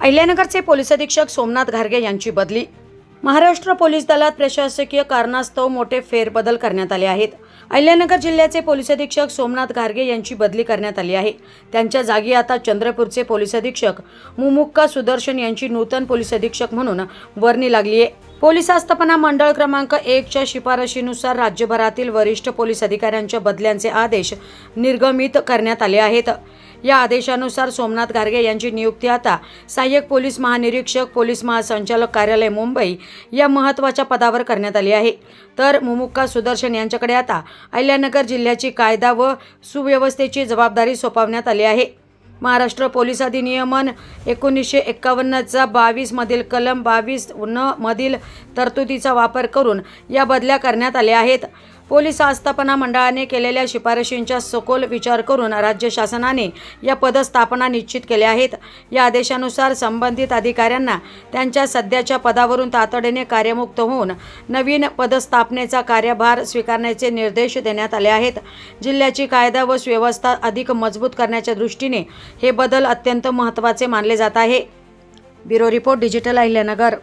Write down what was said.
अहिल्यानगरचे police अधीक्षक सोमनाथ घारगे यांची बदली। महाराष्ट्र पोलीस दलात प्रशासकीय कारणास्तव मोठे फेरबदल करण्यात आले आहेत। अहिल्यानगर जिल्ह्याचे पोलीस अधीक्षक सोमनाथ घारगे यांची बदली करण्यात आली आहे। त्यांच्या जागी आता चंद्रपूरचे पोलीस अधीक्षक मुमुक्का सुदर्शन यांची नूतन पोलीस अधीक्षक म्हणून वर्णी लागली आहे। पोलीस आस्थापना मंडळ क्रमांक 1 च्या शिफारशीनुसार राज्यभरातील वरिष्ठ पोलीस अधिकाऱ्यांच्या बदल्यांचे आदेश निर्गमित करण्यात आले आहेत। या आदेशानुसार सोमनाथ घारगे यांची नियुक्ती आता सहाय्यक पोलीस महानिरीक्षक, पोलीस महासंचालक कार्यालय मुंबई या महत्त्वाच्या पदावर करण्यात आली आहे। तर मुमुक्का सुदर्शन यांच्याकडे आता अहिल्यानगर जिल्ह्याची कायदा व सुव्यवस्थेची जबाबदारी सोपवण्यात आली आहे। महाराष्ट्र पोलीस अधिनियमन 1951चा 22 मधील कलम 22(न) मधील तरतुदीचा वापर करून या बदल्या करण्यात आल्या आहेत। पोलीस आस्थापना मंडळाने केलेल्या शिफारशींचा सखोल विचार करून राज्य शासनाने या पदस्थापना निश्चित केल्या आहेत। या आदेशानुसार संबंधित अधिकाऱ्यांना त्यांच्या सध्याच्या पदावरून तातडीने कार्यमुक्त होऊन नवीन पदस्थापनेचा कार्यभार स्वीकारण्याचे निर्देश देण्यात आले आहेत। जिल्ह्याची कायदा व सुव्यवस्था अधिक मजबूत करण्याच्या दृष्टीने हे बदल अत्यंत महत्त्वाचे मानले जात आहे। Bureau report, digital Ahilyanagar.